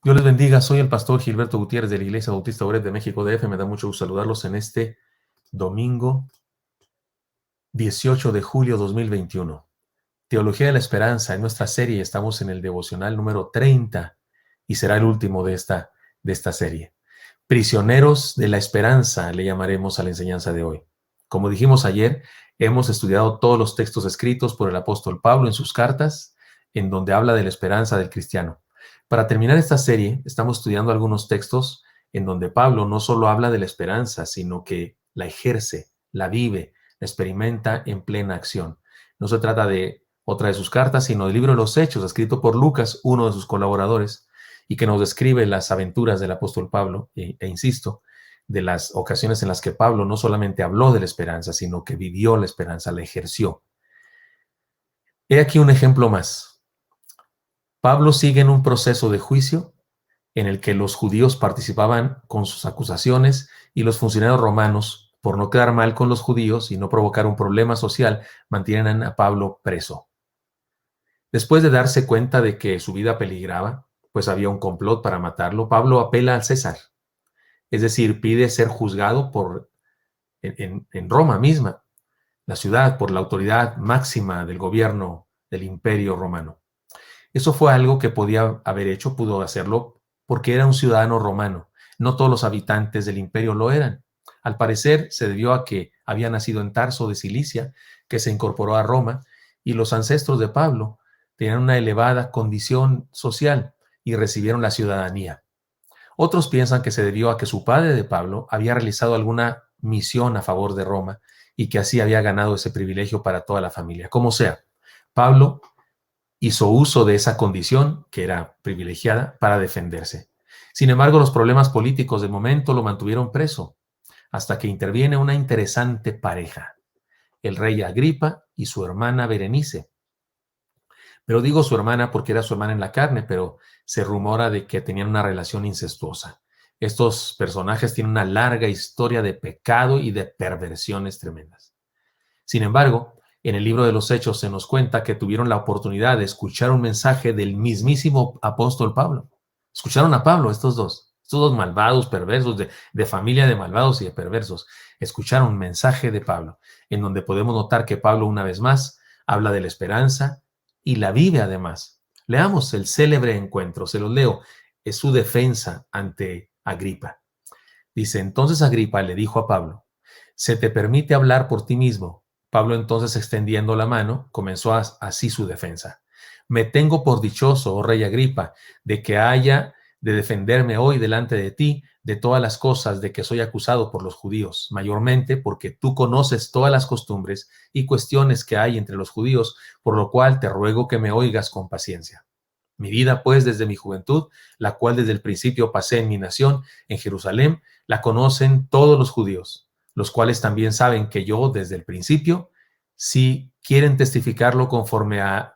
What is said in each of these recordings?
Dios les bendiga, soy el pastor Gilberto Gutiérrez de la Iglesia Bautista Obret de México DF. Me da mucho gusto saludarlos en este domingo 18 de julio 2021. Teología de la Esperanza. En nuestra serie estamos en el devocional número 30 y será el último de esta serie. Prisioneros de la Esperanza le llamaremos a la enseñanza de hoy. Como dijimos ayer, hemos estudiado todos los textos escritos por el apóstol Pablo en sus cartas, en donde habla de la esperanza del cristiano. Para terminar esta serie, estamos estudiando algunos textos en donde Pablo no solo habla de la esperanza, sino que la ejerce, la vive, la experimenta en plena acción. No se trata de otra de sus cartas, sino del libro de los Hechos, escrito por Lucas, uno de sus colaboradores, y que nos describe las aventuras del apóstol Pablo, e insisto, de las ocasiones en las que Pablo no solamente habló de la esperanza, sino que vivió la esperanza, la ejerció. He aquí un ejemplo más. Pablo sigue en un proceso de juicio en el que los judíos participaban con sus acusaciones y los funcionarios romanos, por no quedar mal con los judíos y no provocar un problema social, mantienen a Pablo preso. Después de darse cuenta de que su vida peligraba, pues había un complot para matarlo, Pablo apela al César, es decir, pide ser juzgado en Roma misma, la ciudad, por la autoridad máxima del gobierno del Imperio Romano. Eso fue algo que podía haber hecho, pudo hacerlo, porque era un ciudadano romano. No todos los habitantes del imperio lo eran. Al parecer, se debió a que había nacido en Tarso de Cilicia, que se incorporó a Roma, y los ancestros de Pablo tenían una elevada condición social y recibieron la ciudadanía. Otros piensan que se debió a que su padre de Pablo había realizado alguna misión a favor de Roma y que así había ganado ese privilegio para toda la familia. Como sea, Pablo hizo uso de esa condición, que era privilegiada, para defenderse. Sin embargo, los problemas políticos de momento lo mantuvieron preso, hasta que interviene una interesante pareja, el rey Agripa y su hermana Berenice. Pero digo su hermana porque era su hermana en la carne, pero se rumora de que tenían una relación incestuosa. Estos personajes tienen una larga historia de pecado y de perversiones tremendas. Sin embargo, en el libro de los Hechos se nos cuenta que tuvieron la oportunidad de escuchar un mensaje del mismísimo apóstol Pablo. Escucharon a Pablo, estos dos malvados, perversos, de familia de malvados y de perversos. Escucharon un mensaje de Pablo, en donde podemos notar que Pablo, una vez más, habla de la esperanza y la vive además. Leamos el célebre encuentro, se los leo, es su defensa ante Agripa. Dice, entonces Agripa le dijo a Pablo, ¿se te permite hablar por ti mismo? Pablo entonces, extendiendo la mano, comenzó así su defensa. Me tengo por dichoso, oh rey Agripa, de que haya de defenderme hoy delante de ti de todas las cosas de que soy acusado por los judíos, mayormente porque tú conoces todas las costumbres y cuestiones que hay entre los judíos, por lo cual te ruego que me oigas con paciencia. Mi vida, pues, desde mi juventud, la cual desde el principio pasé en mi nación, en Jerusalén, la conocen todos los judíos, los cuales también saben que yo, desde el principio, si quieren testificarlo conforme a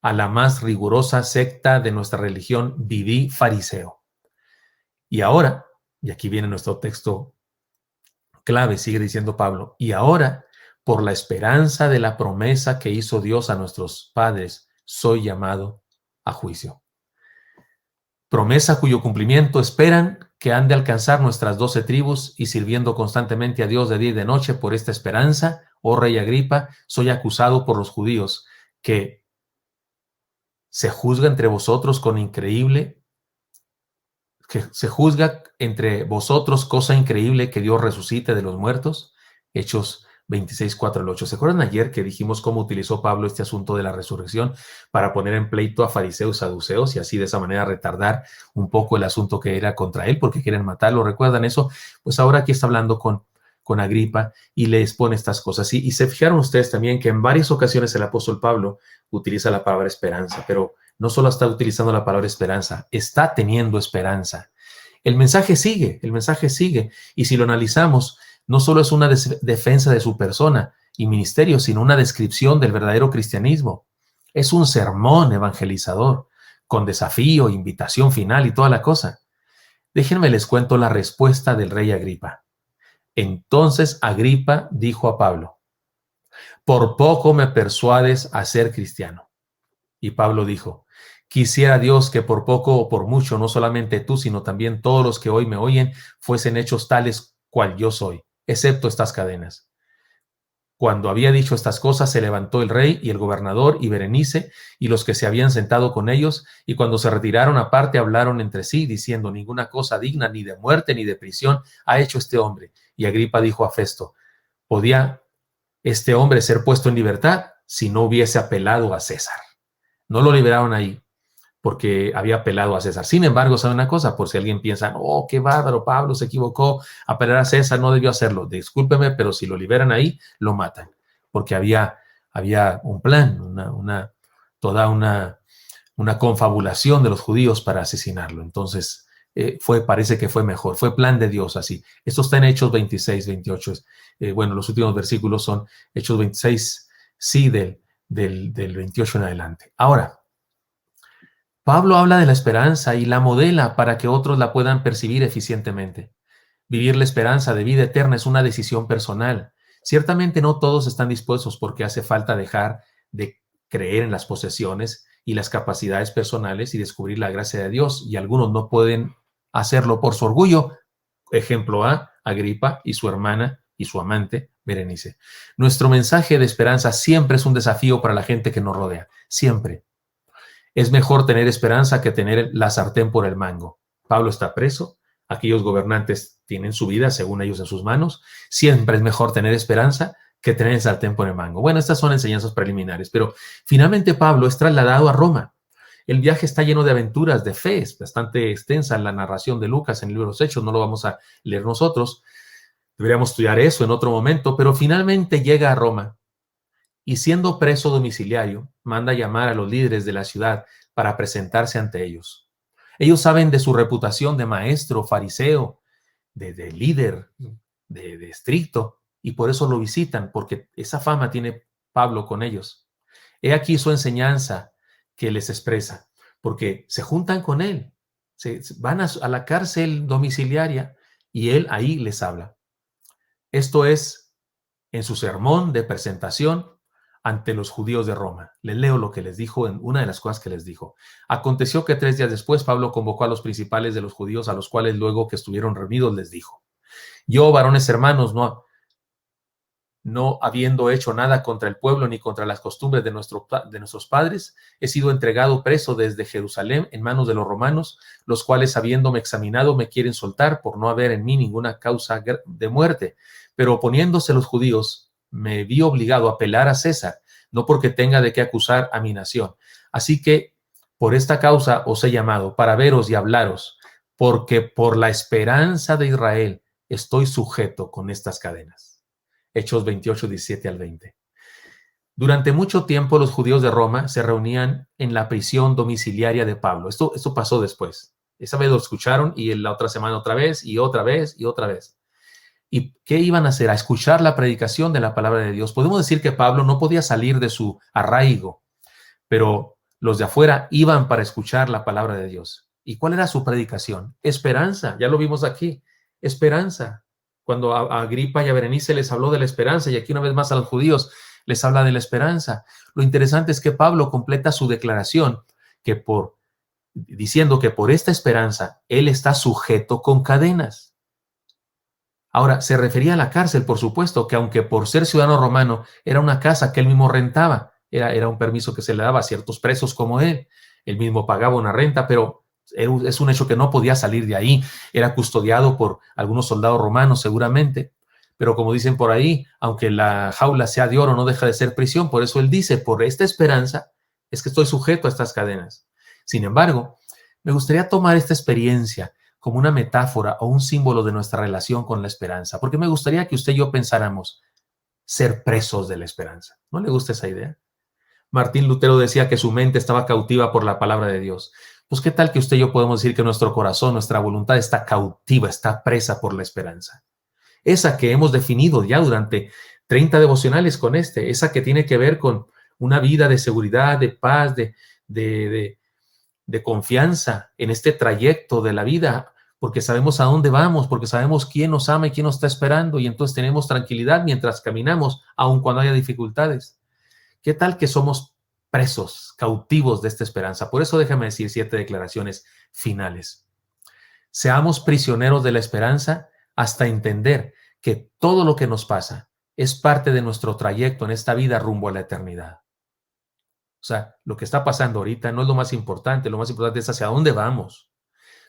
la más rigurosa secta de nuestra religión, viví fariseo. Y ahora, y aquí viene nuestro texto clave, sigue diciendo Pablo, y ahora, por la esperanza de la promesa que hizo Dios a nuestros padres, soy llamado a juicio. Promesa cuyo cumplimiento esperan que han de alcanzar nuestras 12 tribus, y sirviendo constantemente a Dios de día y de noche por esta esperanza, oh rey Agripa, soy acusado por los judíos, que se juzga entre vosotros cosa increíble que Dios resucite de los muertos. Hechos 26, 4 al 8. ¿Se acuerdan ayer que dijimos cómo utilizó Pablo este asunto de la resurrección para poner en pleito a fariseos y saduceos y así de esa manera retardar un poco el asunto que era contra él porque quieren matarlo? ¿Recuerdan eso? Pues ahora aquí está hablando con Agripa y le expone estas cosas. Y se fijaron ustedes también que en varias ocasiones el apóstol Pablo utiliza la palabra esperanza, pero no solo está utilizando la palabra esperanza, está teniendo esperanza. El mensaje sigue, y si lo analizamos, no solo es una defensa de su persona y ministerio, sino una descripción del verdadero cristianismo. Es un sermón evangelizador, con desafío, invitación final y toda la cosa. Déjenme les cuento la respuesta del rey Agripa. Entonces Agripa dijo a Pablo, Por poco me persuades a ser cristiano. Y Pablo dijo, quisiera Dios que por poco o por mucho, no solamente tú, sino también todos los que hoy me oyen, fuesen hechos tales cual yo soy, excepto estas cadenas. Cuando había dicho estas cosas, se levantó el rey y el gobernador y Berenice y los que se habían sentado con ellos, y cuando se retiraron aparte hablaron entre sí, diciendo, ninguna cosa digna ni de muerte ni de prisión ha hecho este hombre. Y Agripa dijo a Festo, ¿podía este hombre ser puesto en libertad si no hubiese apelado a César? No lo liberaron ahí porque había apelado a César. Sin embargo, ¿sabe una cosa? Por si alguien piensa, oh, qué bárbaro, Pablo se equivocó, apelar a César, no debió hacerlo. Discúlpeme, pero si lo liberan ahí, lo matan, porque había un plan, toda una confabulación de los judíos para asesinarlo. Entonces, parece que fue mejor, fue plan de Dios así. Esto está en Hechos 26, 28. Bueno, los últimos versículos son Hechos 26, sí, del 28 en adelante. Ahora, Pablo habla de la esperanza y la modela para que otros la puedan percibir eficientemente. Vivir la esperanza de vida eterna es una decisión personal. Ciertamente no todos están dispuestos porque hace falta dejar de creer en las posesiones y las capacidades personales y descubrir la gracia de Dios, y algunos no pueden hacerlo por su orgullo. Ejemplo A, Agripa y su hermana y su amante, Berenice. Nuestro mensaje de esperanza siempre es un desafío para la gente que nos rodea, siempre. Es mejor tener esperanza que tener la sartén por el mango. Pablo está preso, aquellos gobernantes tienen su vida, según ellos, en sus manos. Siempre es mejor tener esperanza que tener el sartén por el mango. Bueno, estas son enseñanzas preliminares, pero finalmente Pablo es trasladado a Roma. El viaje está lleno de aventuras, de fe, es bastante extensa la narración de Lucas en el libro de los Hechos, no lo vamos a leer nosotros, deberíamos estudiar eso en otro momento, pero finalmente llega a Roma. Y siendo preso domiciliario, manda llamar a los líderes de la ciudad para presentarse ante ellos. Ellos saben de su reputación de maestro, fariseo, de líder, de estricto, y por eso lo visitan, porque esa fama tiene Pablo con ellos. He aquí su enseñanza que les expresa, porque se juntan con él, se van a la cárcel domiciliaria y él ahí les habla. Esto es en su sermón de presentación ante los judíos de Roma. Les leo lo que les dijo, en una de las cosas que les dijo. Aconteció que 3 días después Pablo convocó a los principales de los judíos, a los cuales luego que estuvieron reunidos les dijo, yo, varones hermanos, no habiendo hecho nada contra el pueblo ni contra las costumbres de nuestros padres, he sido entregado preso desde Jerusalén en manos de los romanos, los cuales, habiéndome examinado, me quieren soltar por no haber en mí ninguna causa de muerte. Pero oponiéndose los judíos, me vi obligado a apelar a César, no porque tenga de qué acusar a mi nación. Así que por esta causa os he llamado, para veros y hablaros, porque por la esperanza de Israel estoy sujeto con estas cadenas. Hechos 28, 17 al 20. Durante mucho tiempo los judíos de Roma se reunían en la prisión domiciliaria de Pablo. Esto pasó después. Esa vez lo escucharon y la otra semana otra vez y otra vez y otra vez. ¿Y qué iban a hacer? A escuchar la predicación de la palabra de Dios. Podemos decir que Pablo no podía salir de su arraigo, pero los de afuera iban para escuchar la palabra de Dios. ¿Y cuál era su predicación? Esperanza, ya lo vimos aquí, esperanza. Cuando a Agripa y a Berenice les habló de la esperanza, y aquí una vez más a los judíos les habla de la esperanza. Lo interesante es que Pablo completa su declaración diciendo que por esta esperanza él está sujeto con cadenas. Ahora, se refería a la cárcel, por supuesto, que aunque por ser ciudadano romano era una casa que él mismo rentaba, era un permiso que se le daba a ciertos presos como él. Él mismo pagaba una renta, pero es un hecho que no podía salir de ahí. Era custodiado por algunos soldados romanos seguramente, pero como dicen por ahí, aunque la jaula sea de oro, no deja de ser prisión. Por eso él dice, por esta esperanza es que estoy sujeto a estas cadenas. Sin embargo, me gustaría tomar esta experiencia como una metáfora o un símbolo de nuestra relación con la esperanza, porque me gustaría que usted y yo pensáramos ser presos de la esperanza. ¿No le gusta esa idea? Martín Lutero decía que su mente estaba cautiva por la palabra de Dios. Pues qué tal que usted y yo podemos decir que nuestro corazón, nuestra voluntad está cautiva, está presa por la esperanza. Esa que hemos definido ya durante 30 devocionales con esa que tiene que ver con una vida de seguridad, de paz, de confianza en este trayecto de la vida, porque sabemos a dónde vamos, porque sabemos quién nos ama y quién nos está esperando, y entonces tenemos tranquilidad mientras caminamos, aun cuando haya dificultades. ¿Qué tal que somos presos, cautivos de esta esperanza? Por eso déjame decir 7 declaraciones finales. Seamos prisioneros de la esperanza hasta entender que todo lo que nos pasa es parte de nuestro trayecto en esta vida rumbo a la eternidad. O sea, lo que está pasando ahorita no es lo más importante es hacia dónde vamos.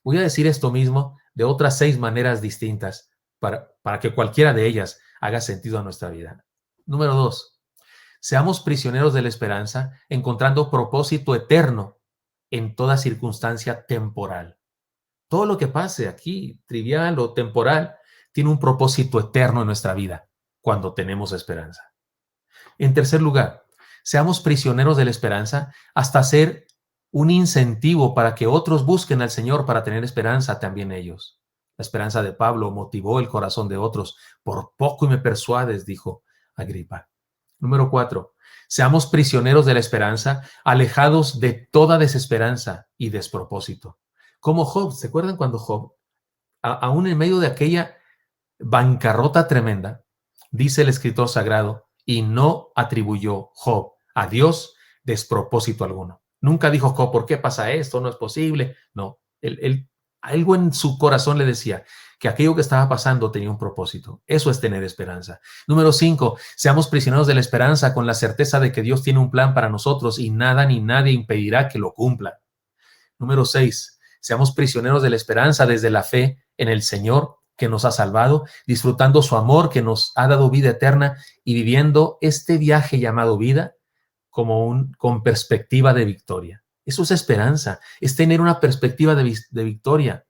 Voy a decir esto mismo de otras 6 maneras distintas para que cualquiera de ellas haga sentido a nuestra vida. Número 2, seamos prisioneros de la esperanza encontrando propósito eterno en toda circunstancia temporal. Todo lo que pase aquí, trivial o temporal, tiene un propósito eterno en nuestra vida cuando tenemos esperanza. En tercer lugar, seamos prisioneros de la esperanza hasta ser un incentivo para que otros busquen al Señor para tener esperanza también ellos. La esperanza de Pablo motivó el corazón de otros. Por poco y me persuades, dijo Agripa. Número 4, seamos prisioneros de la esperanza, alejados de toda desesperanza y despropósito. Como Job, ¿se acuerdan cuando Job, aún en medio de aquella bancarrota tremenda, dice el escritor sagrado, y no atribuyó Job a Dios despropósito alguno? Nunca dijo Job, ¿por qué pasa esto? No es posible. No, algo en su corazón le decía que aquello que estaba pasando tenía un propósito. Eso es tener esperanza. Número 5, seamos prisioneros de la esperanza con la certeza de que Dios tiene un plan para nosotros y nada ni nadie impedirá que lo cumpla. Número 6, seamos prisioneros de la esperanza desde la fe en el Señor que nos ha salvado, disfrutando su amor que nos ha dado vida eterna y viviendo este viaje llamado vida con perspectiva de victoria. Eso es esperanza, es tener una perspectiva de victoria,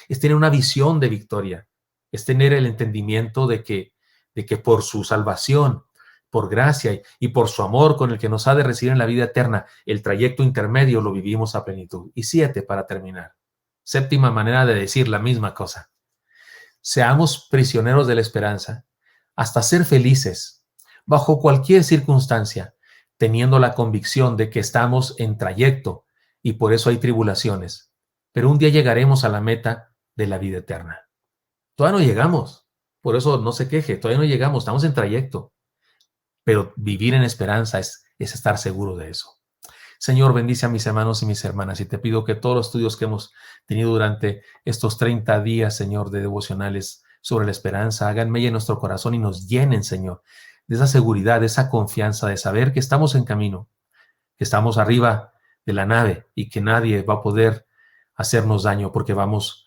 es tener una visión de victoria, es tener el entendimiento de que por su salvación, por gracia y por su amor con el que nos ha de recibir en la vida eterna, el trayecto intermedio lo vivimos a plenitud. Y 7, para terminar. Séptima manera de decir la misma cosa. Seamos prisioneros de la esperanza hasta ser felices bajo cualquier circunstancia, teniendo la convicción de que estamos en trayecto y por eso hay tribulaciones. Pero un día llegaremos a la meta de la vida eterna. Todavía no llegamos, por eso no se queje, todavía no llegamos, estamos en trayecto. Pero vivir en esperanza es estar seguro de eso. Señor, bendice a mis hermanos y mis hermanas y te pido que todos los estudios que hemos tenido durante estos 30 días, Señor, de devocionales sobre la esperanza, hagan mella en nuestro corazón y nos llenen, Señor, de esa seguridad, de esa confianza, de saber que estamos en camino, que estamos arriba de la nave y que nadie va a poder hacernos daño porque vamos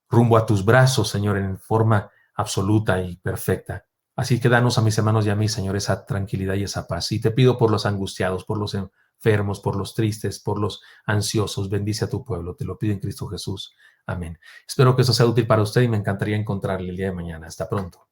rumbo a tus brazos, Señor, en forma absoluta y perfecta. Así que danos a mis hermanos y a mí, Señor, esa tranquilidad y esa paz. Y te pido por los angustiados, por los enfermos, por los tristes, por los ansiosos. Bendice a tu pueblo. Te lo pido en Cristo Jesús. Amén. Espero que eso sea útil para usted y me encantaría encontrarle el día de mañana. Hasta pronto.